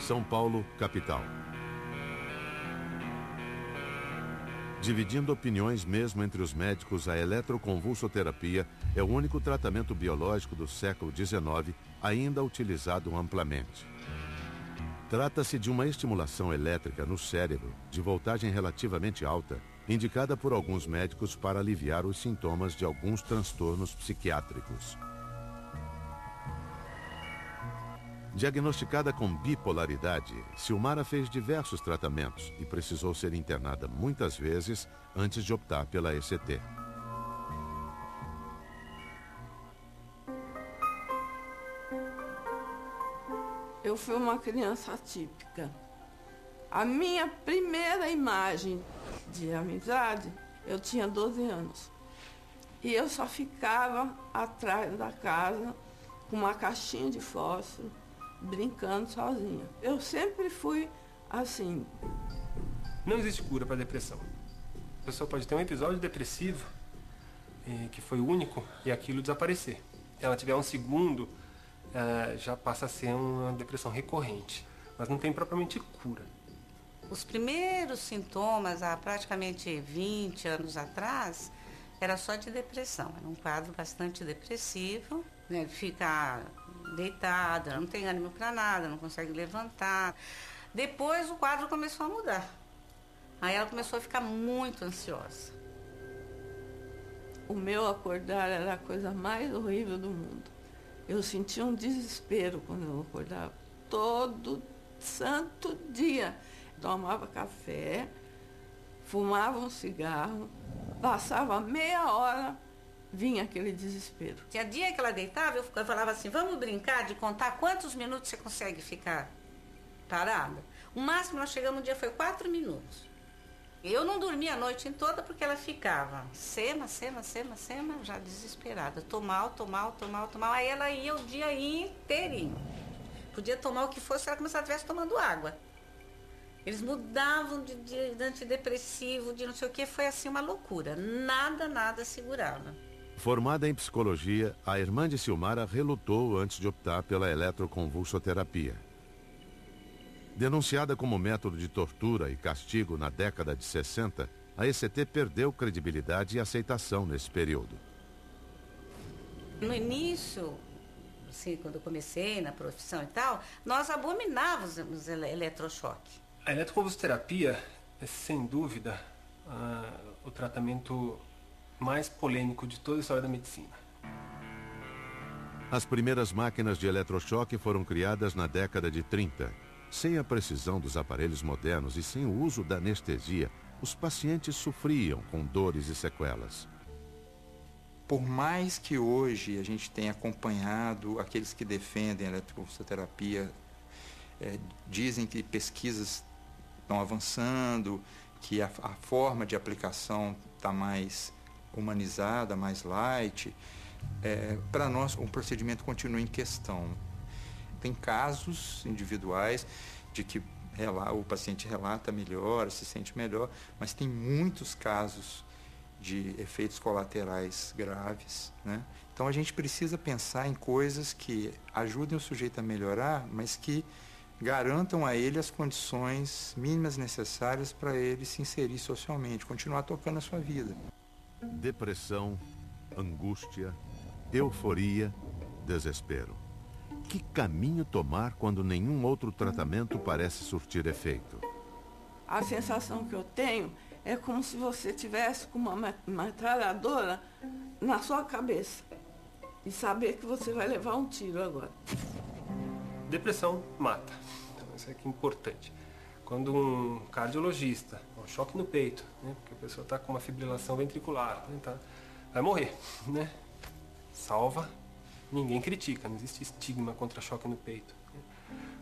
São Paulo, capital. Dividindo opiniões mesmo entre os médicos, a eletroconvulsoterapia é o único tratamento biológico do século XIX ainda utilizado amplamente. Trata-se de uma estimulação elétrica no cérebro, de voltagem relativamente alta, indicada por alguns médicos para aliviar os sintomas de alguns transtornos psiquiátricos. Diagnosticada com bipolaridade, Silmara fez diversos tratamentos e precisou ser internada muitas vezes antes de optar pela ECT. Eu fui uma criança atípica. A minha primeira imagem de amizade, eu tinha 12 anos. E eu só ficava atrás da casa com uma caixinha de fósforo, brincando sozinha. Eu sempre fui assim. Não existe cura para depressão. A pessoa pode ter um episódio depressivo, que foi único, e aquilo desaparecer. Se ela tiver um segundo, já passa a ser uma depressão recorrente. Mas não tem propriamente cura. Os primeiros sintomas, há praticamente 20 anos atrás, era só de depressão. Era um quadro bastante depressivo, né? Fica deitada, não tem ânimo para nada, não consegue levantar. Depois o quadro começou a mudar. Aí ela começou a ficar muito ansiosa. O meu acordar era a coisa mais horrível do mundo. Eu sentia um desespero quando eu acordava. Todo santo dia. Tomava café, fumava um cigarro, passava meia hora, vinha aquele desespero. Tinha dia que ela deitava, eu falava assim, vamos brincar de contar quantos minutos você consegue ficar parada? O máximo nós chegamos um dia foi 4 minutos. Eu não dormia a noite toda porque ela ficava sema, já desesperada. Tô mal. Aí ela ia o dia inteirinho. Podia tomar o que fosse, era como se ela estivesse tomando água. Eles mudavam de antidepressivo, de não sei o que, foi assim uma loucura. Nada segurava. Formada em psicologia, a irmã de Silmara relutou antes de optar pela eletroconvulsoterapia. Denunciada como método de tortura e castigo na década de 60, a ECT perdeu credibilidade e aceitação nesse período. No início, assim, quando eu comecei na profissão e tal, nós abominávamos os eletrochoque. A eletroconvulsoterapia é, sem dúvida, o tratamento mais polêmico de toda a história da medicina. As primeiras máquinas de eletrochoque foram criadas na década de 30. Sem a precisão dos aparelhos modernos e sem o uso da anestesia, os pacientes sofriam com dores e sequelas. Por mais que hoje a gente tenha acompanhado aqueles que defendem a eletroconvulsoterapia, dizem que pesquisas estão avançando, que a forma de aplicação está mais humanizada, mais light, para nós o procedimento continua em questão. Tem casos individuais de que o paciente relata melhor, se sente melhor, mas tem muitos casos de efeitos colaterais graves, né? Então a gente precisa pensar em coisas que ajudem o sujeito a melhorar, mas que garantam a ele as condições mínimas necessárias para ele se inserir socialmente, continuar tocando a sua vida. Depressão, angústia, euforia, desespero. Que caminho tomar quando nenhum outro tratamento parece surtir efeito? A sensação que eu tenho é como se você tivesse com uma metralhadora na sua cabeça e saber que você vai levar um tiro agora. Depressão mata. Então isso é que é importante. Quando um cardiologista, um choque no peito, né, porque a pessoa está com uma fibrilação ventricular, né, vai morrer, né? Salva, ninguém critica, não existe estigma contra choque no peito. Né?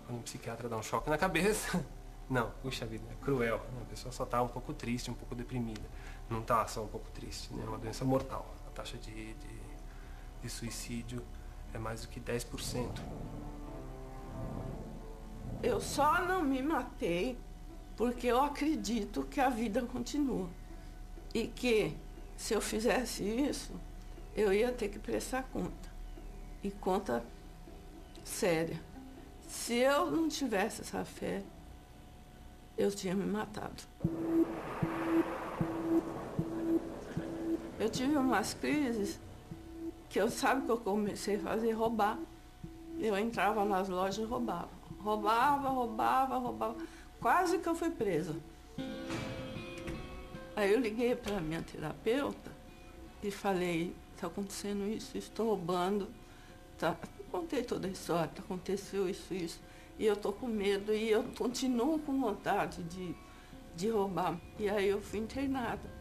Quando um psiquiatra dá um choque na cabeça, não, puxa vida, é cruel. Né? A pessoa só está um pouco triste, um pouco deprimida. Não está só um pouco triste, né? É uma doença mortal. A taxa de suicídio é mais do que 10%. Eu só não me matei porque eu acredito que a vida continua. E que se eu fizesse isso, eu ia ter que prestar conta. E conta séria. Se eu não tivesse essa fé, eu tinha me matado. Eu tive umas crises que sabe que eu comecei a fazer? Roubar. Eu entrava nas lojas e roubava. Roubava. Quase que eu fui presa. Aí eu liguei para minha terapeuta e falei, está acontecendo isso, estou roubando. Contei toda a história, aconteceu isso. E eu estou com medo e eu continuo com vontade de roubar. E aí eu fui internada.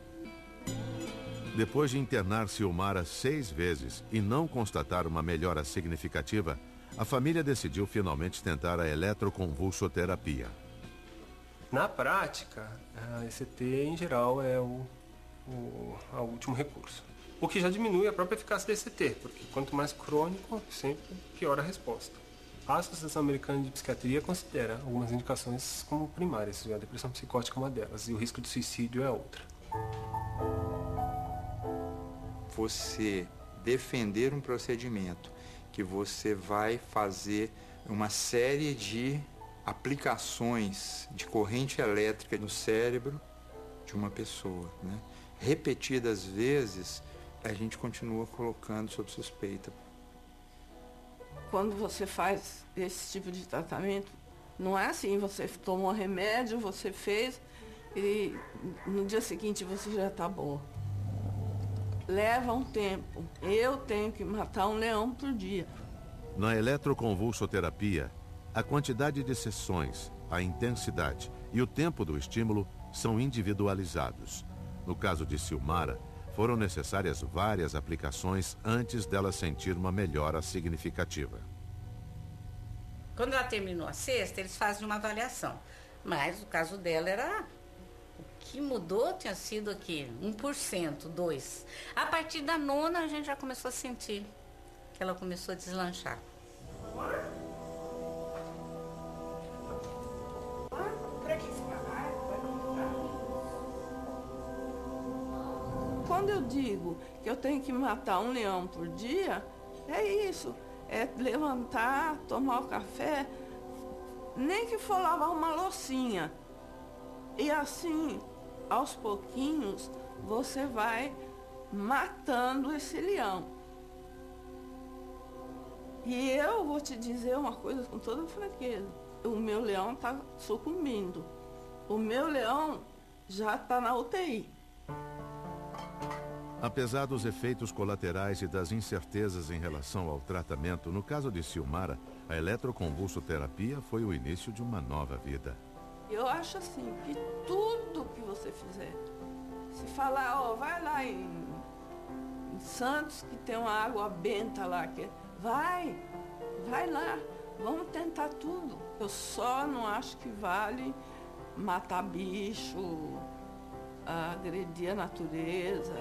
Depois de internar Silmara 6 vezes e não constatar uma melhora significativa, a família decidiu finalmente tentar a eletroconvulsoterapia. Na prática, a ECT em geral é o último recurso. O que já diminui a própria eficácia da ECT, porque quanto mais crônico, sempre pior a resposta. A Associação Americana de Psiquiatria considera algumas indicações como primárias, a depressão psicótica é uma delas, e o risco de suicídio é outra. Você defender um procedimento que você vai fazer uma série de aplicações de corrente elétrica no cérebro de uma pessoa, né? Repetidas vezes, a gente continua colocando sob suspeita. Quando você faz esse tipo de tratamento, não é assim, você tomou remédio, você fez e no dia seguinte você já está boa. Leva um tempo. Eu tenho que matar um leão por dia. Na eletroconvulsoterapia, a quantidade de sessões, a intensidade e o tempo do estímulo são individualizados. No caso de Silmara, foram necessárias várias aplicações antes dela sentir uma melhora significativa. Quando ela terminou a sexta, eles fazem uma avaliação. Mas o caso dela era... O que mudou tinha sido aqui 1%, 2%. A partir da nona, a gente já começou a sentir que ela começou a deslanchar. Quando eu digo que eu tenho que matar um leão por dia, é isso. É levantar, tomar o café, nem que for lavar uma loucinha. E assim, aos pouquinhos, você vai matando esse leão. E eu vou te dizer uma coisa com toda franqueza. O meu leão está sucumbindo. O meu leão já está na UTI. Apesar dos efeitos colaterais e das incertezas em relação ao tratamento, no caso de Silmara, a eletroconvulsoterapia foi o início de uma nova vida. Eu acho assim, que tudo que você fizer, se falar, ó, vai lá em Santos, que tem uma água benta lá, vai lá, vamos tentar tudo. Eu só não acho que vale matar bicho, agredir a natureza,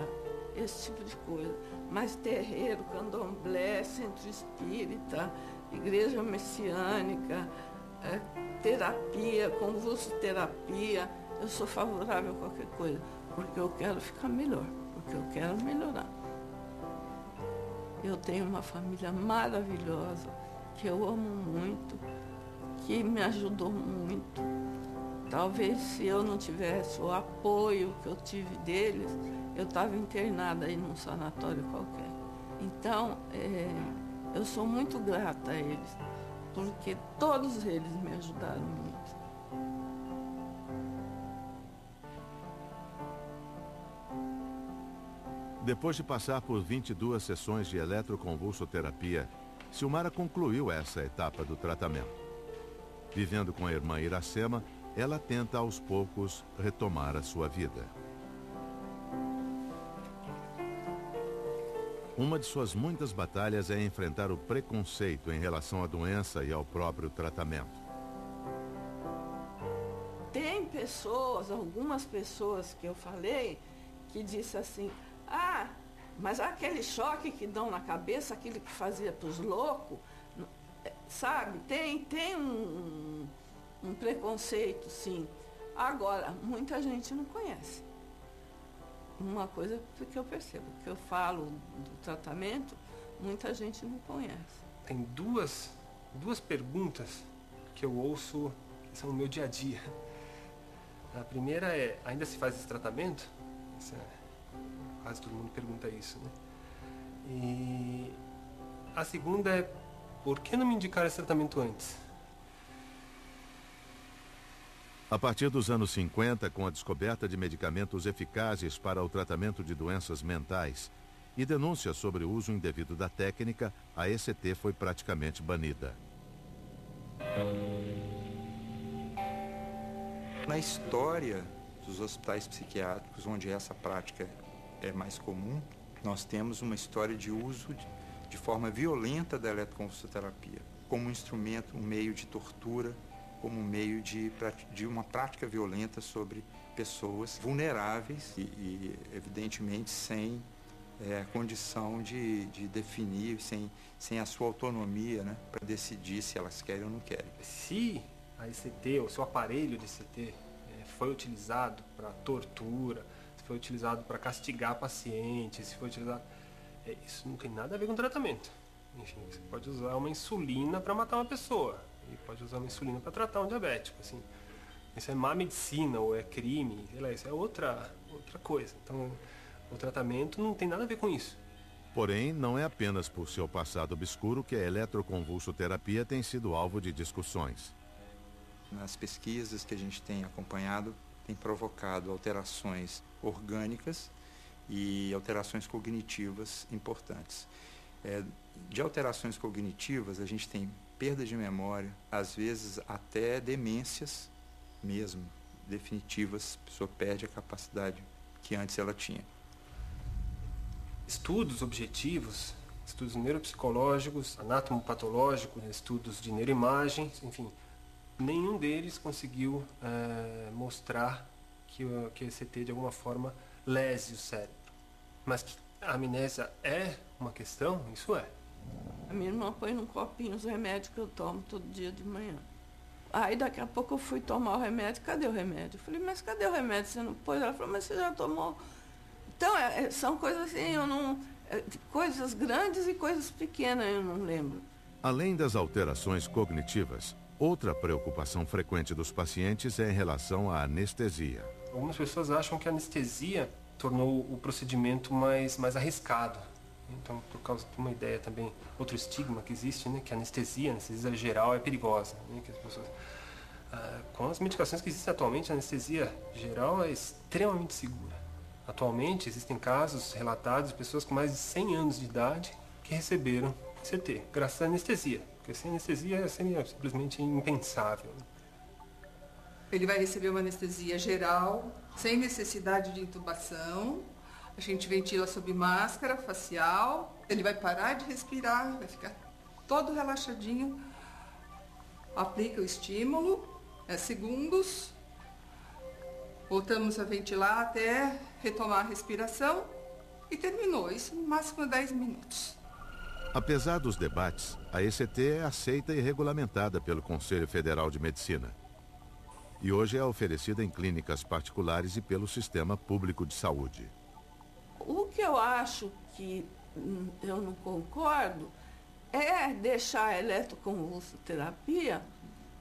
esse tipo de coisa. Mas terreiro, candomblé, centro espírita, igreja messiânica, terapia, convulsoterapia, eu sou favorável a qualquer coisa, porque eu quero ficar melhor, porque eu quero melhorar. Eu tenho uma família maravilhosa, que eu amo muito, que me ajudou muito. Talvez se eu não tivesse o apoio que eu tive deles, eu estava internada aí num sanatório qualquer. Então, eu sou muito grata a eles, porque todos eles me ajudaram muito. Depois de passar por 22 sessões de eletroconvulsoterapia, Silmara concluiu essa etapa do tratamento. Vivendo com a irmã Iracema, ela tenta aos poucos retomar a sua vida. Uma de suas muitas batalhas é enfrentar o preconceito em relação à doença e ao próprio tratamento. Tem pessoas, algumas pessoas que eu falei, que disse assim, mas aquele choque que dão na cabeça, aquele que fazia para os loucos, sabe, tem um preconceito, sim. Agora, muita gente não conhece. Uma coisa que eu percebo, que eu falo do tratamento, muita gente não conhece. Tem duas perguntas que eu ouço, que são o meu dia a dia. A primeira é, ainda se faz esse tratamento? Quase todo mundo pergunta isso, né? E a segunda é, por que não me indicaram esse tratamento antes? A partir dos anos 50, com a descoberta de medicamentos eficazes para o tratamento de doenças mentais e denúncias sobre o uso indevido da técnica, a ECT foi praticamente banida. Na história dos hospitais psiquiátricos, onde essa prática é mais comum, nós temos uma história de uso de forma violenta da eletroconvulsoterapia, como um instrumento, um meio de tortura, como um meio de uma prática violenta sobre pessoas vulneráveis e evidentemente, sem condição de definir, sem a sua autonomia, né, para decidir se elas querem ou não querem. Se a ECT, ou seu aparelho de ECT, foi utilizado para tortura, se foi utilizado para castigar pacientes, se foi utilizado... isso não tem nada a ver com tratamento. Enfim, você pode usar uma insulina para matar uma pessoa. E pode usar uma insulina para tratar um diabético, assim. Isso é má medicina ou é crime, sei lá, isso é outra coisa. Então, o tratamento não tem nada a ver com isso. Porém, não é apenas por seu passado obscuro que a eletroconvulsoterapia tem sido alvo de discussões. Nas pesquisas que a gente tem acompanhado, tem provocado alterações orgânicas e alterações cognitivas importantes. De alterações cognitivas, a gente tem perda de memória, às vezes até demências mesmo, definitivas, a pessoa perde a capacidade que antes ela tinha. Estudos objetivos, estudos neuropsicológicos, anatomopatológicos, estudos de neuroimagem, enfim, nenhum deles conseguiu mostrar que o ECT de alguma forma lese o cérebro. Mas que a amnésia é uma questão, isso é. A minha irmã põe num copinho os remédios que eu tomo todo dia de manhã. Aí daqui a pouco eu fui tomar o remédio, cadê o remédio? Eu falei, mas cadê o remédio? Você não pôs? Ela falou, mas você já tomou. Então, são coisas assim, eu não... coisas grandes e coisas pequenas, eu não lembro. Além das alterações cognitivas, outra preocupação frequente dos pacientes é em relação à anestesia. Algumas pessoas acham que a anestesia tornou o procedimento mais arriscado. Então, por causa de uma ideia também, outro estigma que existe, né, que a anestesia geral é perigosa. Né, que as pessoas, com as medicações que existem atualmente, a anestesia geral é extremamente segura. Atualmente, existem casos relatados de pessoas com mais de 100 anos de idade que receberam CT, graças à anestesia. Porque sem anestesia seria simplesmente impensável. Ele vai receber uma anestesia geral, sem necessidade de intubação. A gente ventila sob máscara facial. Ele vai parar de respirar, vai ficar todo relaxadinho. Aplica o estímulo, segundos. Voltamos a ventilar até retomar a respiração e terminou. Isso no máximo 10 minutos. Apesar dos debates, a ECT é aceita e regulamentada pelo Conselho Federal de Medicina. E hoje é oferecida em clínicas particulares e pelo Sistema Público de Saúde. O que eu acho que eu não concordo é deixar a eletroconvulsoterapia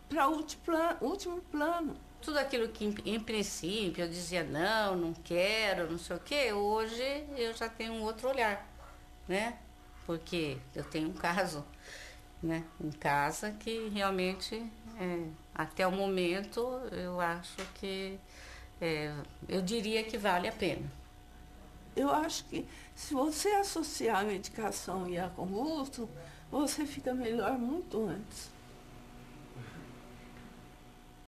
para último plano. Tudo aquilo que em princípio eu dizia não quero, não sei o quê, hoje eu já tenho um outro olhar, né? Porque eu tenho um caso, né, em casa que realmente, até o momento, eu acho que, eu diria que vale a pena. Eu acho que se você associar a medicação e a convulso, você fica melhor muito antes.